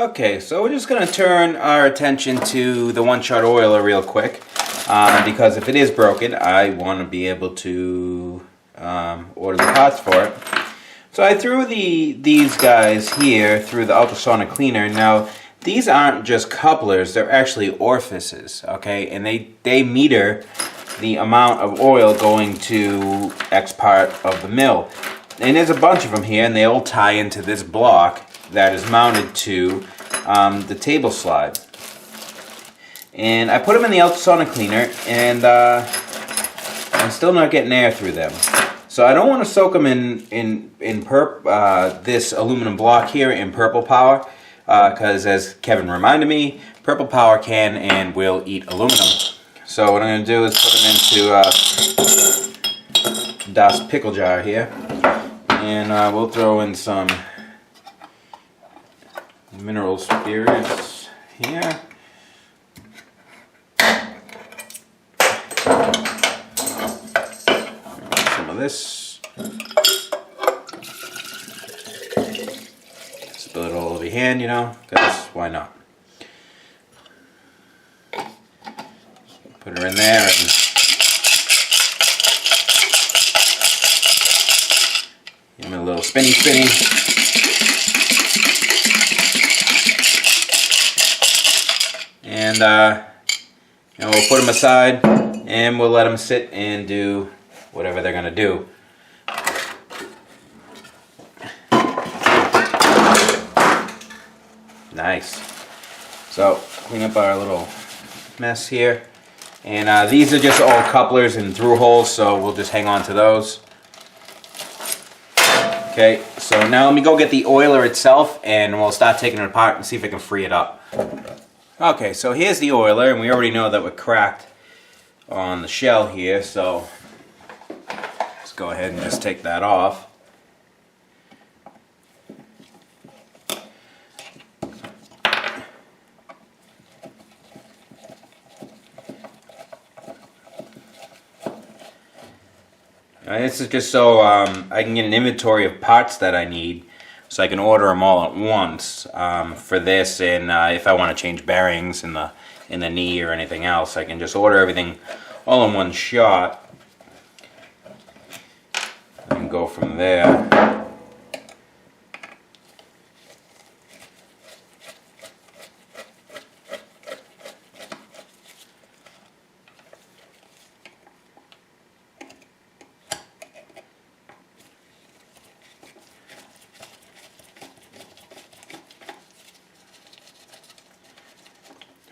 Okay, so we're just going to turn our attention to the one-shot oiler real quick, because if it is broken, I want to be able to order the parts for it. So I threw these guys here through the ultrasonic cleaner. Now, these aren't just couplers, they're actually orifices, okay? And they meter the amount of oil going to X part of the mill. And there's a bunch of them here, and they all tie into this block that is mounted to the table slide. And I put them in the ultrasonic cleaner, and I'm still not getting air through them. So I don't want to soak them in this aluminum block here in purple power, because as Kevin reminded me, purple power can and will eat aluminum. So what I'm going to do is put them into Das pickle jar here, and we'll throw in some mineral spirits here. Some of this. Spill it all over your hand, you know, because why not? Put her in there and give me a little spinny. And we'll put them aside and we'll let them sit and do whatever they're gonna do. Nice. So clean up our little mess here. And these are just all couplers and through holes, so we'll just hang on to those. Okay, so now let me go get the oiler itself and we'll start taking it apart and see if I can free it up. Okay, so here's the oiler, and we already know that we're cracked on the shell here, so let's go ahead and just take that off. This is just so I can get an inventory of parts that I need, so I can order them all at once for this. And if I want to change bearings in the knee or anything else, I can just order everything all in one shot and go from there.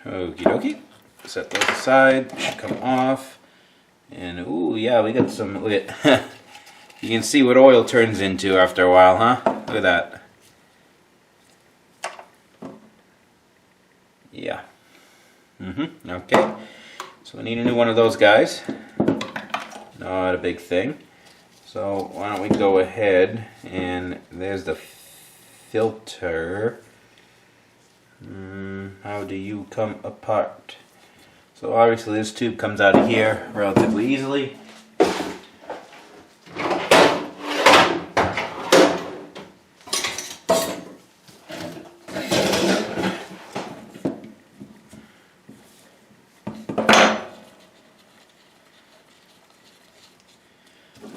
Okie dokie. Set those aside. Should come off. And ooh, yeah, we got some. Look at. You can see what oil turns into after a while, huh? Look at that. Yeah. Okay. So we need a new one of those guys. Not a big thing. So why don't we go ahead and there's the filter. How do you come apart? So obviously this tube comes out of here relatively easily.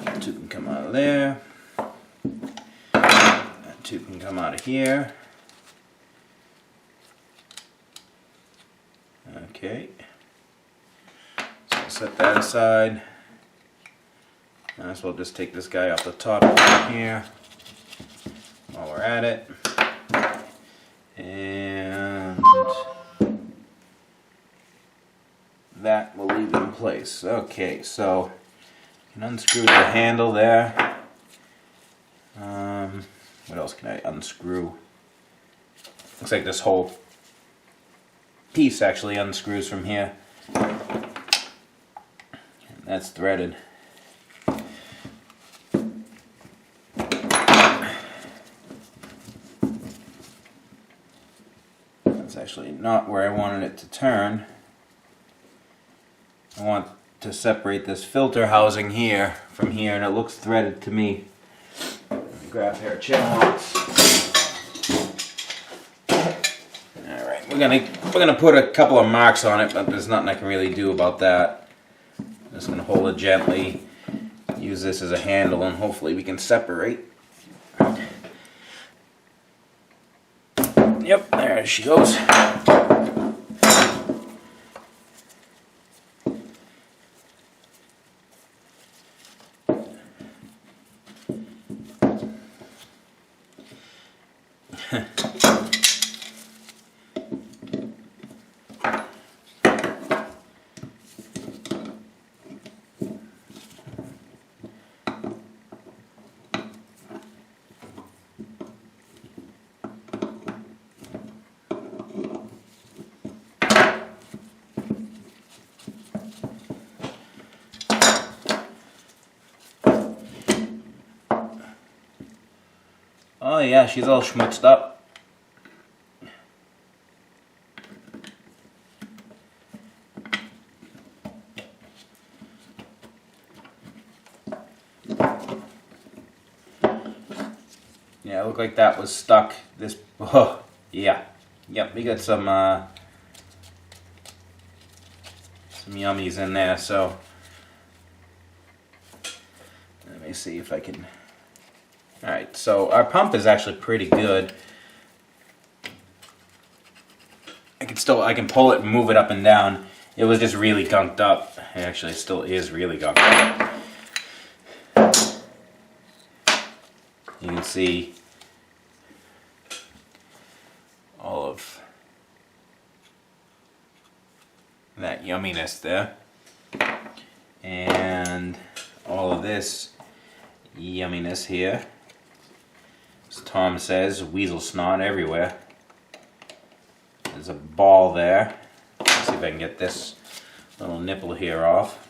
That tube can come out of there. That tube can come out of here. Okay, so set that aside. Might as well just take this guy off the top here while we're at it. And that will leave it in place. Okay, so you can unscrew the handle there. What else can I unscrew? Looks like this whole piece actually unscrews from here. And that's threaded. That's actually not where I wanted it to turn. I want to separate this filter housing here from here, and it looks threaded to me. Let me grab a pair of channel locks. we're gonna put a couple of marks on it, but there's nothing I can really do about that. I'm just gonna hold it gently, use this as a handle, and hopefully we can separate. Yep, there she goes. Oh yeah, she's all schmutzed up. Yeah, it looked like that was stuck. This, oh, yeah. Yep, we got some yummies in there, so let me see if I can. Alright, so our pump is actually pretty good. I can pull it and move it up and down. It was just really gunked up. It actually still is really gunked up. You can see all of that yumminess there. And all of this yumminess here. As Tom says, weasel snot everywhere. There's a ball there. Let's see if I can get this little nipple here off.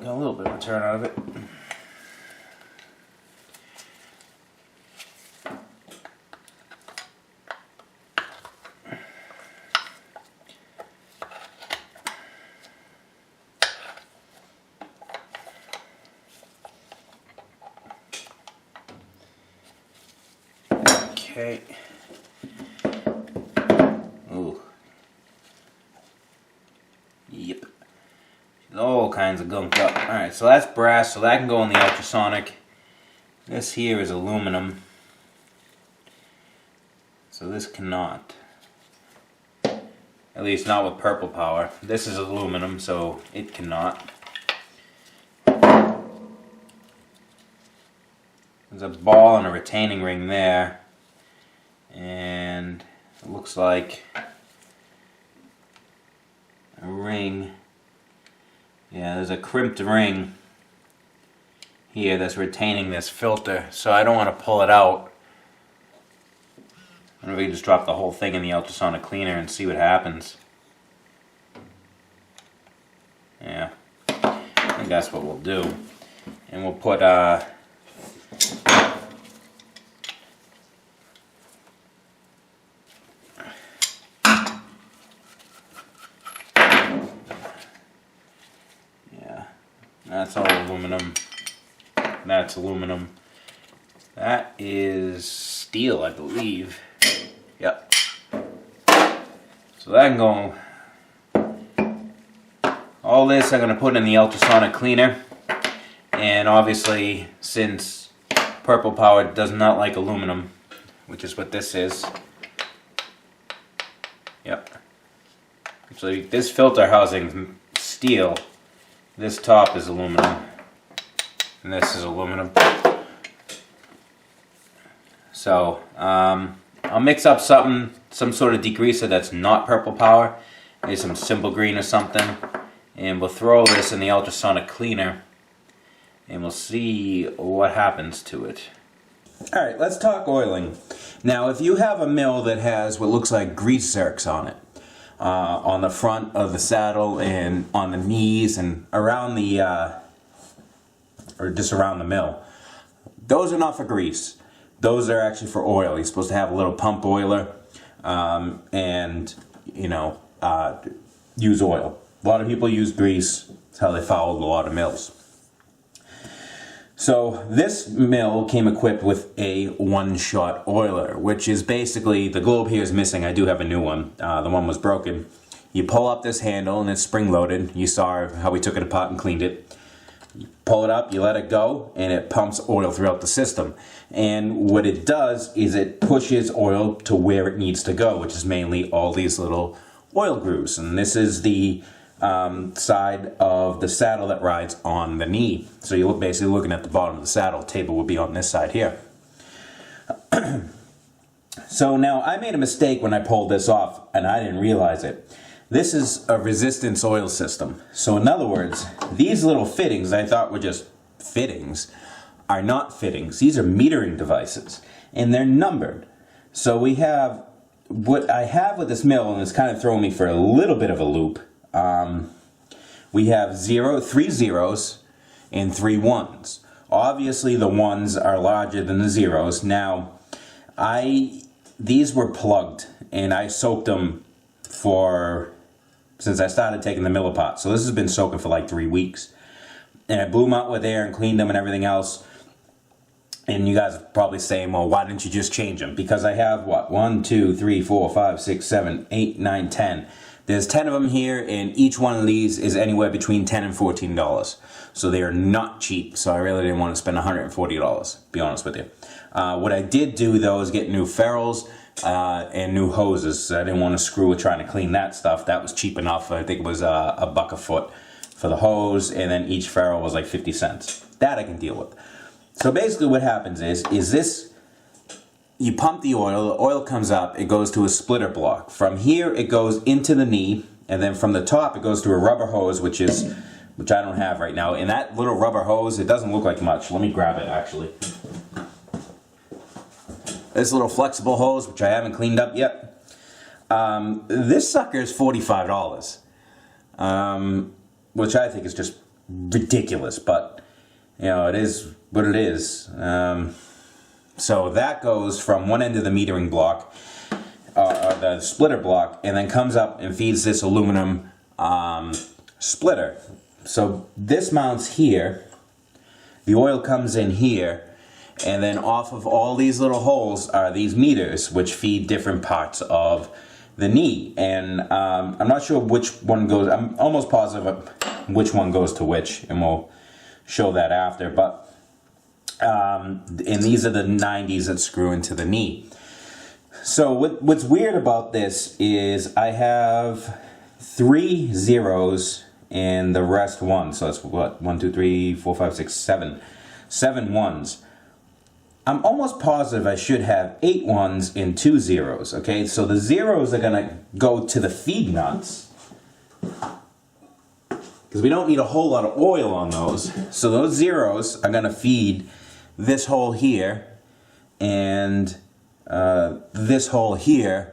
Got a little bit of a turn out of it. Okay. Ooh. Yep. All kinds of gunked up. Alright, so that's brass, so that can go in the ultrasonic. This here is aluminum. So this cannot. At least not with purple power. This is aluminum, so it cannot. There's a ball and a retaining ring there. And it looks like a ring. Yeah, there's a crimped ring here that's retaining this filter, so I don't want to pull it out. I wonder if we can just drop the whole thing in the ultrasonic cleaner and see what happens. Yeah, I think that's what we'll do. And we'll put that's all aluminum. That's aluminum. That is steel, I believe. Yep. So that can go. All this I'm going to put in the ultrasonic cleaner. And obviously, since purple power does not like aluminum, which is what this is. Yep. Actually, this filter housing is steel. This top is aluminum, and this is aluminum. So, I'll mix up something some sort of degreaser that's not purple power, maybe some simple green or something, and we'll throw this in the ultrasonic cleaner and we'll see what happens to it. Alright, let's talk oiling. Now if you have a mill that has what looks like grease zerks on it, on the front of the saddle and on the knees and around the, or just around the mill, those are not for grease. Those are actually for oil. You're supposed to have a little pump oiler and, you know, use oil. A lot of people use grease. That's how they fouled a lot of mills. So this mill came equipped with a one-shot oiler, which is basically, the globe here is missing. I do have a new one. The one was broken. You pull up this handle and it's spring-loaded. You saw how we took it apart and cleaned it. You pull it up, you let it go, and it pumps oil throughout the system. And what it does is it pushes oil to where it needs to go, which is mainly all these little oil grooves. And this is the side of the saddle that rides on the knee. So you're basically looking at the bottom of the saddle. Table would be on this side here. So now I made a mistake when I pulled this off and I didn't realize it. This is a resistance oil system. So in other words, these little fittings I thought were just fittings are not fittings. These are metering devices and they're numbered. So we have what I have with this mill, and it's kind of throwing me for a little bit of a loop. We have 3 zeros and 3 ones. Obviously the ones are larger than the zeros. Now, these were plugged and I soaked them since I started taking the mill apart. So this has been soaking for like 3 weeks. And I blew them out with air and cleaned them and everything else. And you guys are probably saying, well, why didn't you just change them? Because I have, what, 1, 2, 3, 4, 5, 6, 7, 8, 9, 10. There's 10 of them here, and each one of these is anywhere between $10 and $14. So they are not cheap, so I really didn't want to spend $140, be honest with you. What I did do, though, is get new ferrules and new hoses. I didn't want to screw with trying to clean that stuff. That was cheap enough. I think it was a buck a foot for the hose, and then each ferrule was like 50 cents. That I can deal with. So basically what happens is this, you pump the oil comes up, it goes to a splitter block. From here it goes into the knee, and then from the top it goes to a rubber hose, which I don't have right now. And that little rubber hose, it doesn't look like much. Let me grab it actually. This little flexible hose, which I haven't cleaned up yet. This sucker is $45, which I think is just ridiculous, but you know, it is what it is. So that goes from one end of the metering block, the splitter block, and then comes up and feeds this aluminum splitter. So this mounts here, the oil comes in here, and then off of all these little holes are these meters which feed different parts of the knee. And I'm not sure which one goes, I'm almost positive which one goes to which, and we'll show that after. But and these are the 90s that screw into the knee. So what's weird about this is I have 3 zeros and the rest 1. So that's what, 1, 2, 3, 4, 5, 6, 7. 7 ones. I'm almost positive I should have 8 ones and 2 zeros. Okay, so the zeros are gonna go to the feed nuts, because we don't need a whole lot of oil on those. So those zeros are gonna feed this hole here and this hole here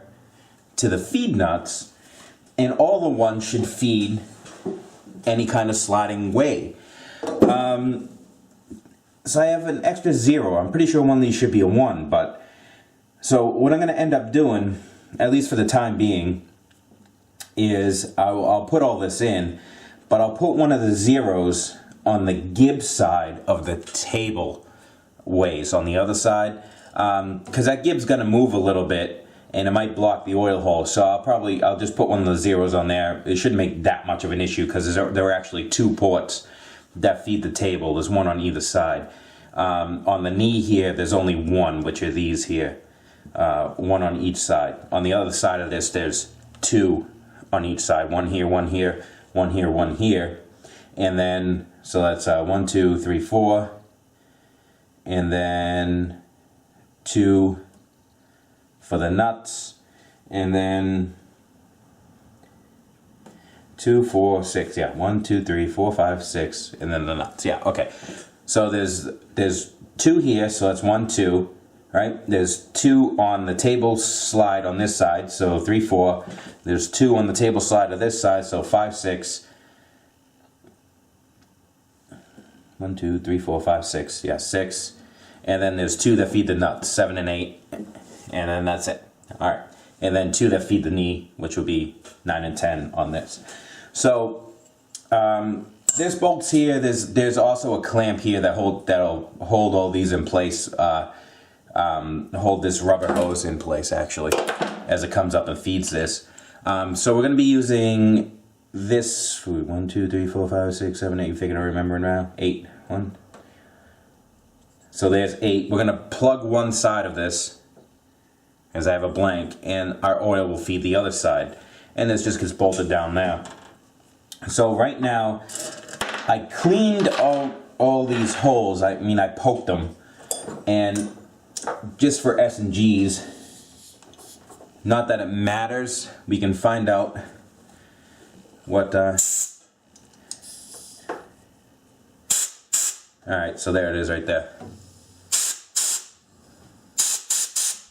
to the feed nuts, and all the ones should feed any kind of sliding way. So I have an extra 0. I'm pretty sure one of these should be a 1, but so what I'm going to end up doing, at least for the time being, is I'll put all this in, but I'll put one of the zeros on the gib side of the table ways on the other side, because that gib's going to move a little bit and it might block the oil hole. So I'll just put one of the zeros on there. It shouldn't make that much of an issue, because there are actually 2 ports that feed the table. There's one on either side. On the knee here, there's only 1, which are these here. 1 on each side. On the other side of this, there's 2 on each side. 1 here, 1 here, 1 here, 1 here. And then, so that's 1, 2, 3, 4. And then 2 for the nuts. and then 2, 4, 6. Yeah, 1, 2, 3, 4, 5, 6, and then the nuts. Yeah, okay. So there's 2 here, so that's 1, 2, right? There's 2 on the table slide on this side, so 3, 4. There's 2 on the table slide of this side, so 5, 6. 1, 2, 3, 4, 5, 6. Yeah, 6. And then there's 2 that feed the nuts, 7 and 8, and then that's it. All right. And then 2 that feed the knee, which would be 9 and 10 on this. So there's bolts here. There's also a clamp here that'll hold all these in place. Hold this rubber hose in place actually, as it comes up and feeds this. So we're going to be using this. 1, 2, 3, 4, 5, 6, 7, 8. You figure I remember now? 8. 1. So there's 8. We're going to plug one side of this, as I have a blank, and our oil will feed the other side. And this just gets bolted down there. So right now, I cleaned all these holes. I mean, I poked them. And just for S&Gs, not that it matters, we can find out what... Alright, so there it is right there.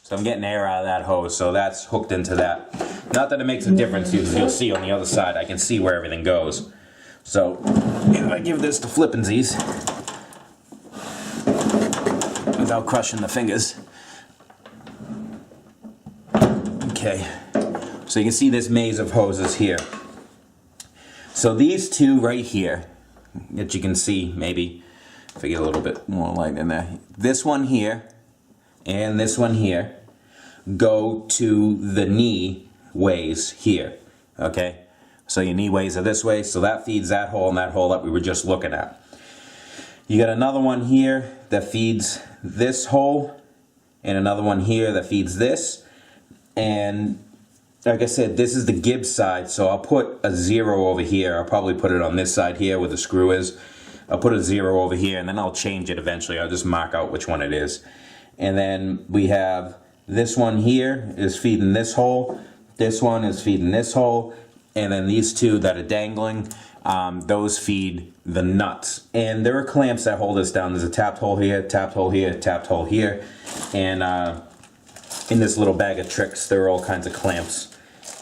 So I'm getting air out of that hose, so that's hooked into that. Not that it makes a difference, you'll see on the other side, I can see where everything goes. So, if I give this to Flippinsies, without crushing the fingers. Okay, so you can see this maze of hoses here. So these 2 right here, that you can see maybe, if I get a little bit more light in there. This one here, and this one here, go to the knee ways here, okay? So your knee ways are this way, so that feeds that hole and that hole that we were just looking at. You got another one here that feeds this hole, and another one here that feeds this, and like I said, this is the Gibbs side, so I'll put a 0 over here. I'll probably put it on this side here where the screw is. I'll put a 0 over here, and then I'll change it eventually. I'll just mark out which one it is. And then we have this one here is feeding this hole. This one is feeding this hole. And then these 2 that are dangling, those feed the nuts. And there are clamps that hold this down. There's a tapped hole here, tapped hole here, tapped hole here. And in this little bag of tricks, there are all kinds of clamps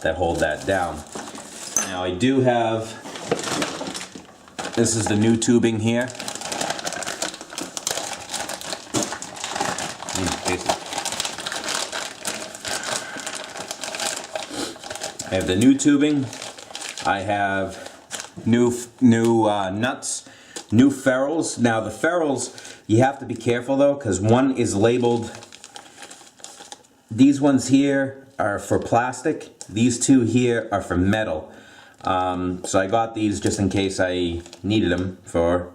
that hold that down. Now I do have, this is the new tubing here. I have the new tubing. I have new nuts, new ferrules. Now the ferrules, you have to be careful though, because one is labeled, these ones here are for plastic, these 2 here are for metal. So I got these just in case I needed them for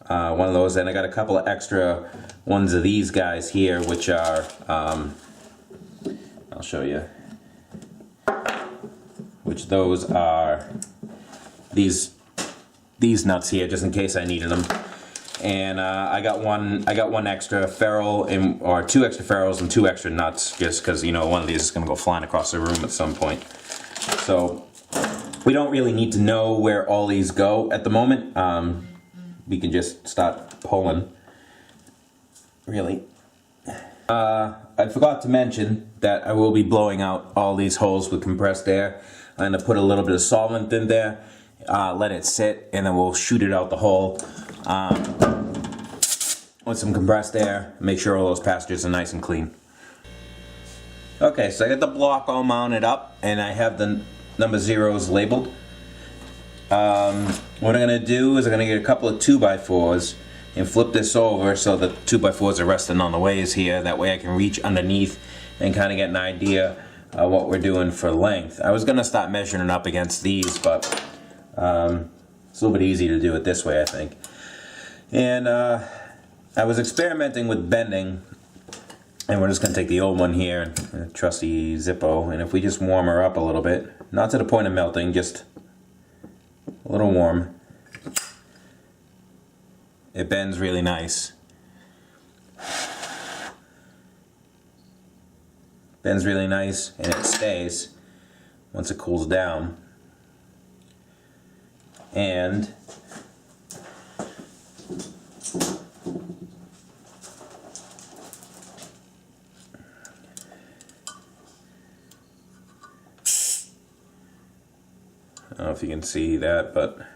one of those, and I got a couple of extra ones of these guys here, which are, I'll show you, which those are these nuts here, just in case I needed them. And I got one extra ferrule, or 2 extra ferrules and 2 extra nuts, just because, you know, one of these is going to go flying across the room at some point. So we don't really need to know where all these go at the moment. We can just start pulling, really. I forgot to mention that I will be blowing out all these holes with compressed air. I'm going to put a little bit of solvent in there, let it sit, and then we'll shoot it out the hole with some compressed air. Make sure all those passages are nice and clean. Okay, so I got the block all mounted up, and I have the number 0s labeled. What I'm going to do is I'm going to get a couple of 2x4s and flip this over so the 2x4s are resting on the ways here. That way I can reach underneath and kind of get an idea of what we're doing for length. I was going to start measuring up against these, but it's a little bit easier to do it this way, I think. And I was experimenting with bending, and we're just going to take the old one here, trusty Zippo, and if we just warm her up a little bit, not to the point of melting, just a little warm, it bends really nice. bends really nice, and it stays once it cools down. And I don't know if you can see that, but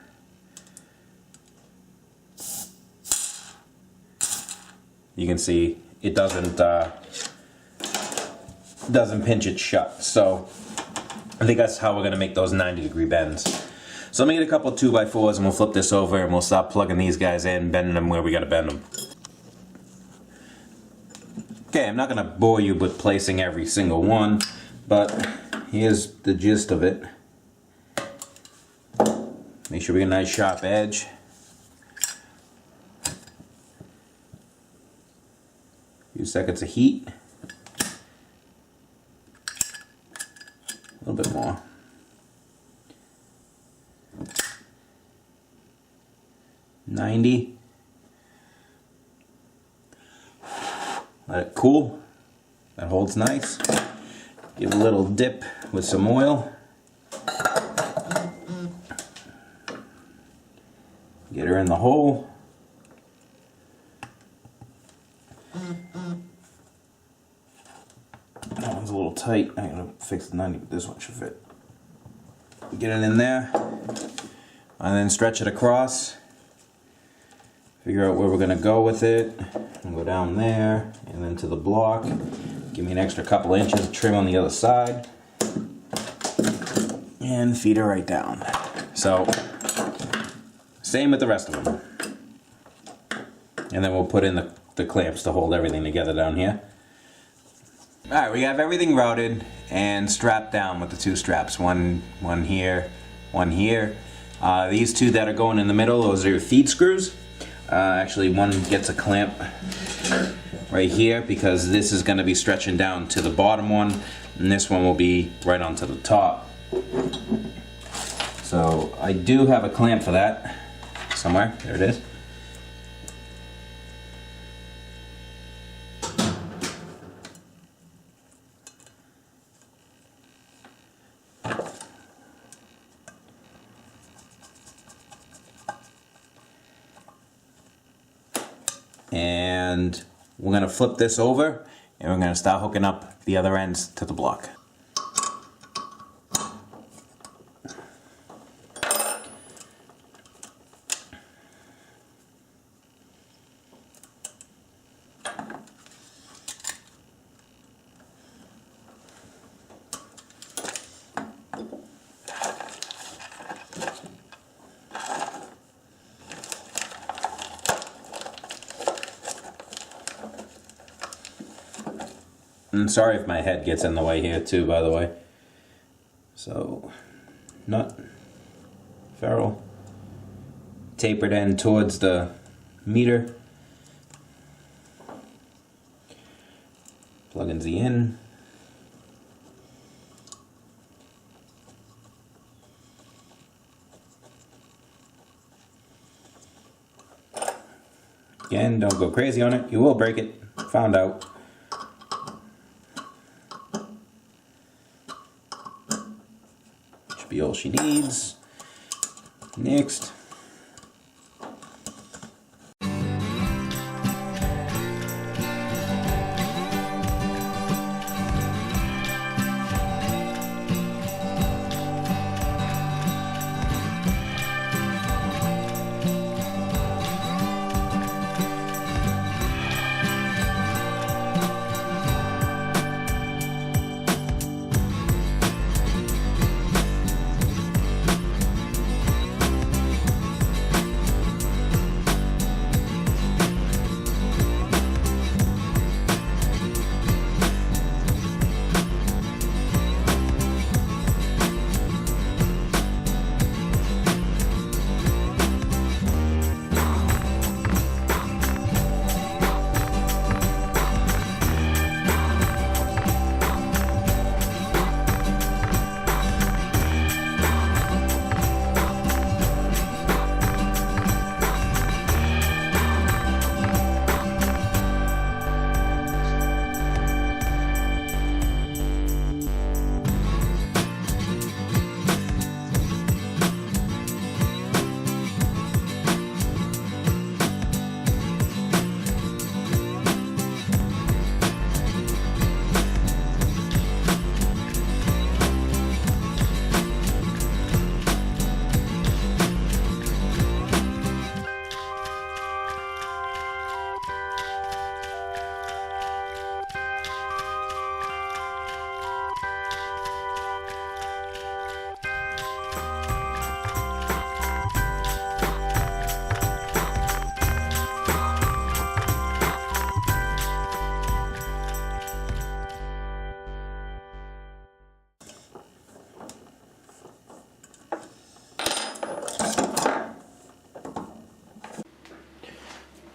you can see it doesn't pinch it shut. So I think that's how we're going to make those 90-degree bends. So let me get a couple 2x4s and we'll flip this over and we'll start plugging these guys in, bending them where we got to bend them. Okay, I'm not going to bore you with placing every single one, but here's the gist of it. Make sure we get a nice sharp edge. A few seconds of heat. A little bit more. $90. Let it cool. That holds nice. Give it a little dip with some oil. Get her in the hole. That one's a little tight. I'm gonna fix the 90, but this one should fit. Get it in there, and then stretch it across. Figure out where we're gonna go with it. And go down there, and then to the block. Give me an extra couple inches of trim on the other side, and feed her right down. So, same with the rest of them. And then we'll put in the clamps to hold everything together down here. Alright, we have everything routed and strapped down with the two straps. One here, one here. These two that are going in the middle, those are your feed screws. Actually, one gets a clamp right here because this is going to be stretching down to the bottom one, and this one will be right onto the top. So I do have a clamp for that somewhere. There it is. And we're going to flip this over and we're going to start hooking up the other ends to the block. I'm sorry if my head gets in the way here too, by the way. So, nut, ferrule, tapered end towards the meter. Plug in Z in. Again, don't go crazy on it. You will break it. Found out. Be all she needs. Next.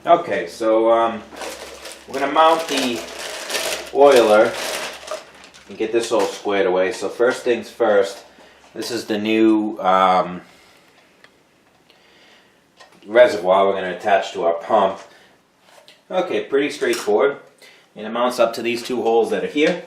Okay, so we're going to mount the oiler and get this all squared away. So first things first, this is the new reservoir we're going to attach to our pump. Okay, pretty straightforward. And it mounts up to these two holes that are here.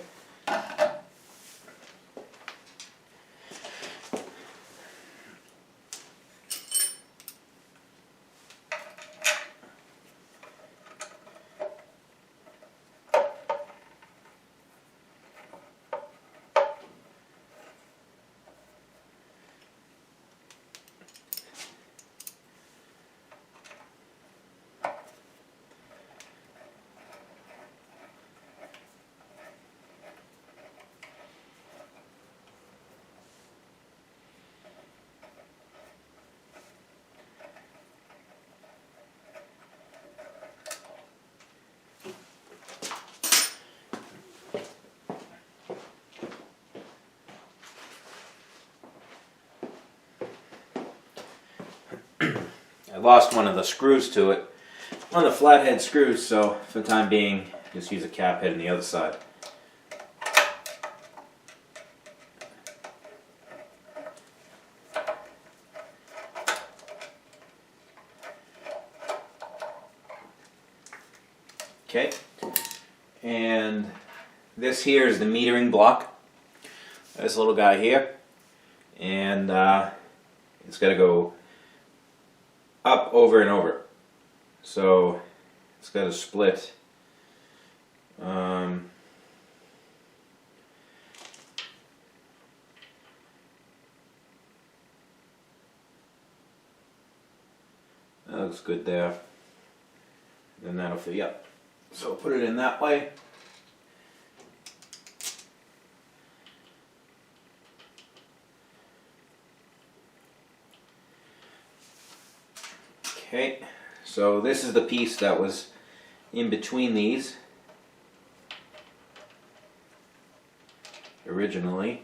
I lost one of the screws to it, one of the flathead screws, so for the time being, just use a cap head on the other side. Okay, and this here is the metering block. This little guy here, and it's got to go up, over, and over. So it's got to split. That looks good there. Then that'll fit. Yep. So put it in that way. Okay, so this is the piece that was in between these originally.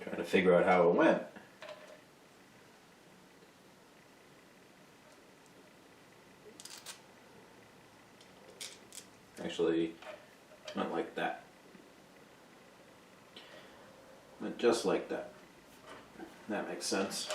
Trying to figure out how it went. Actually, not like that. Went just like that. That makes sense.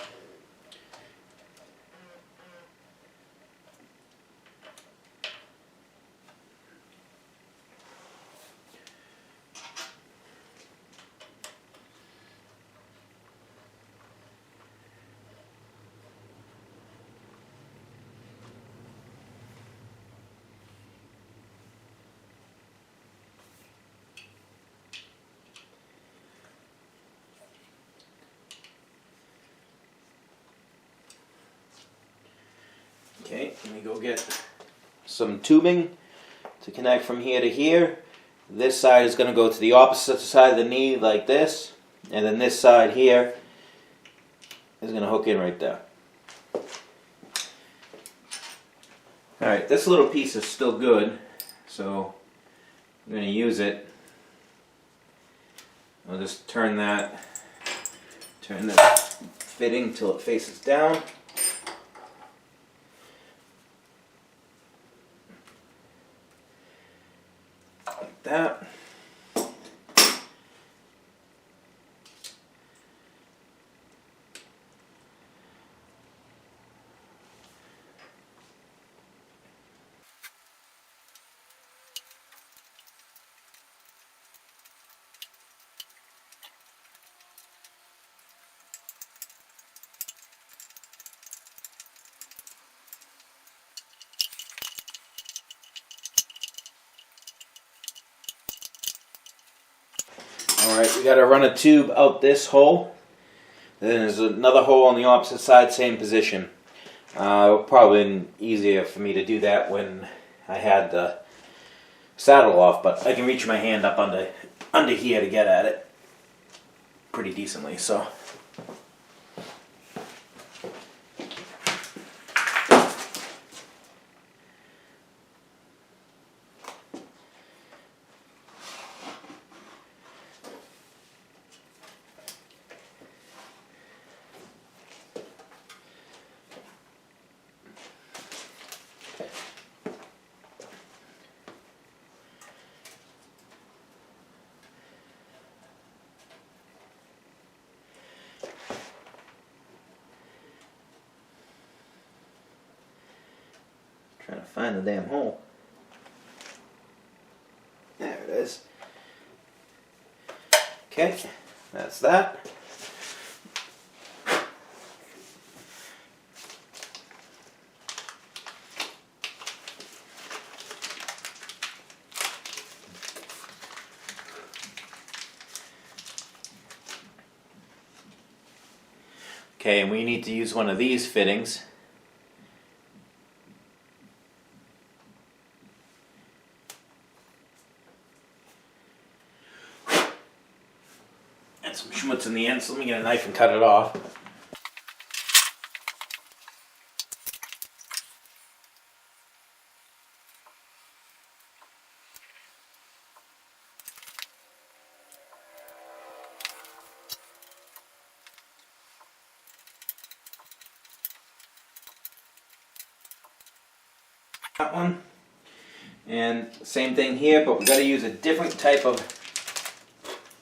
Okay, let me go get some tubing to connect from here to here. This side is going to go to the opposite side of the knee like this, and then this side here is going to hook in right there. Alright, this little piece is still good, so I'm going to use it. I'll just turn the fitting till it faces down. Like that. Alright, we got to run a tube out this hole. Then there's another hole on the opposite side, same position. Probably been easier for me to do that when I had the saddle off, but I can reach my hand up under here to get at it. pretty decently. So. Trying to find the damn hole. There it is. Okay, that's that. Okay, and we need to use one of these fittings. And some schmutz in the end, so let me get a knife and cut it off. That one. And same thing here, but we've got to use a different type of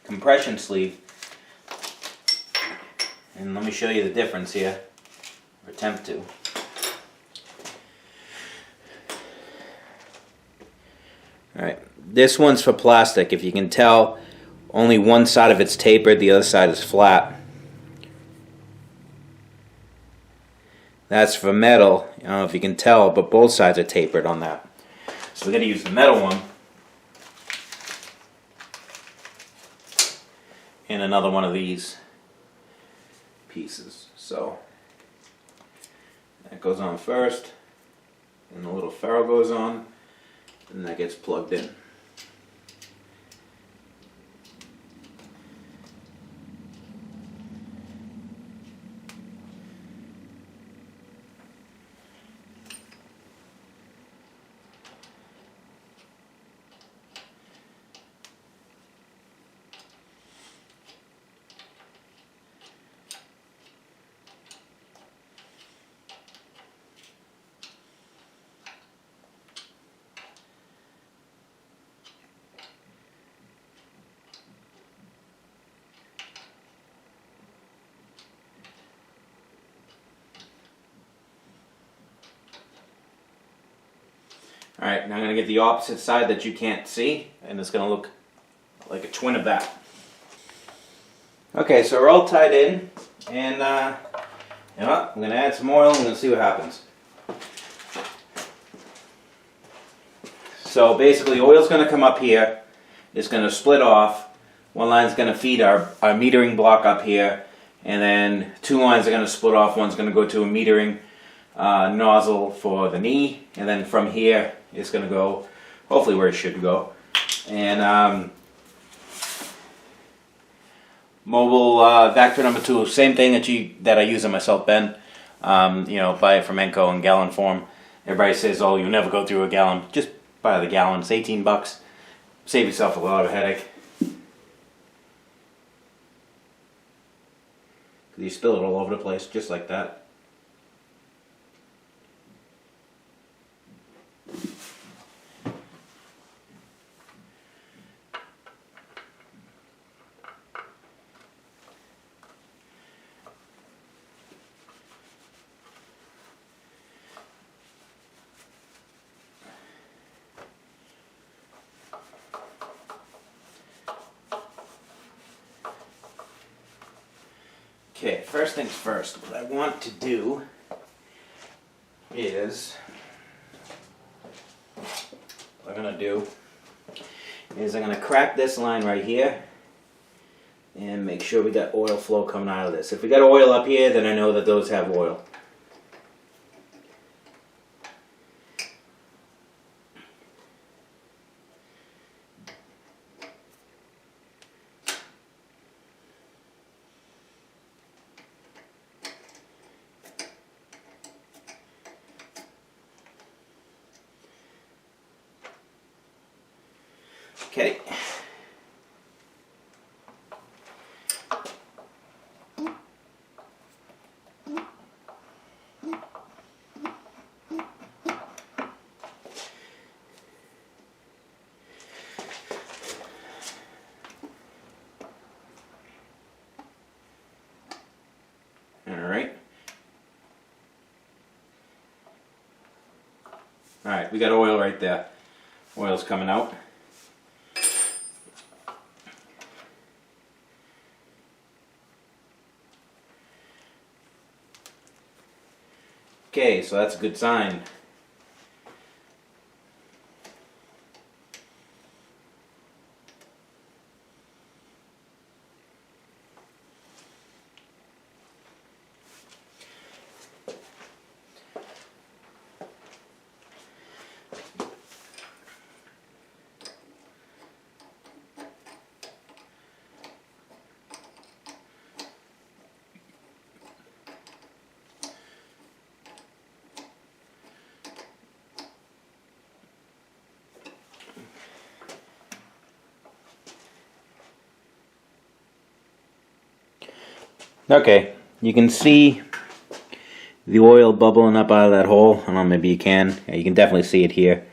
compression sleeve. And let me show you the difference here, or attempt to. Alright, this one's for plastic. If you can tell, only one side of it's tapered, the other side is flat. That's for metal. I don't know if you can tell, but both sides are tapered on that. So we're going to use the metal one. And another one of these pieces. So that goes on first, and the little ferrule goes on, and that gets plugged in. Alright, now I'm going to get the opposite side that you can't see, and it's going to look like a twin of that. Okay, so we're all tied in, and you know what? I'm going to add some oil and we're going to see what happens. So basically, oil's going to come up here, it's going to split off, one line's going to feed our metering block up here, and then two lines are going to split off, one's going to go to a metering nozzle for the knee, and then from here it's going to go hopefully where it should go. And mobile vector number 2, same thing that I use on my self bend. You know, buy it from Enco in gallon form. Everybody says, oh, you'll never go through a gallon. Just buy the gallon. It's 18 bucks. Save yourself a lot of headache. You spill it all over the place just like that. Okay, first things first, what I want to do is, I'm going to crack this line right here and make sure we got oil flow coming out of this. If we got oil up here, then I know that those have oil. Okay. Alright, we got oil right there. Oil's coming out. Okay, so that's a good sign. Okay, you can see the oil bubbling up out of that hole. I don't know, maybe you can. Yeah, you can definitely see it here.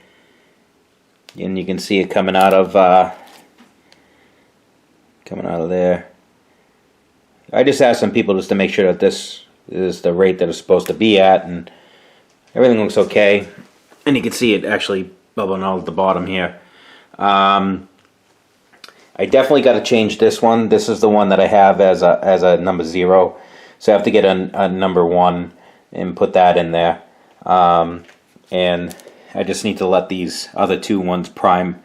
And you can see it coming out of there. I just asked some people just to make sure that this is the rate that it's supposed to be at, and everything looks okay. And you can see it actually bubbling out at the bottom here. I definitely got to change this one. This is the one that I have as a number 0. So I have to get a number 1 and put that in there. And I just need to let these other 2 ones prime,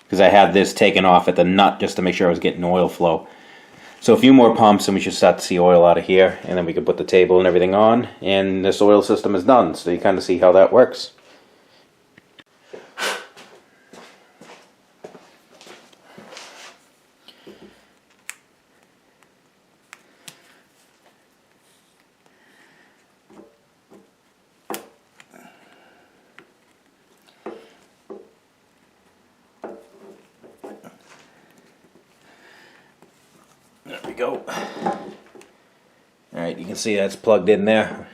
because I had this taken off at the nut just to make sure I was getting oil flow. So a few more pumps and we should start to see oil out of here, and then we can put the table and everything on, and this oil system is done. So you kind of see how that works. There we go. Alright, you can see that's plugged in there.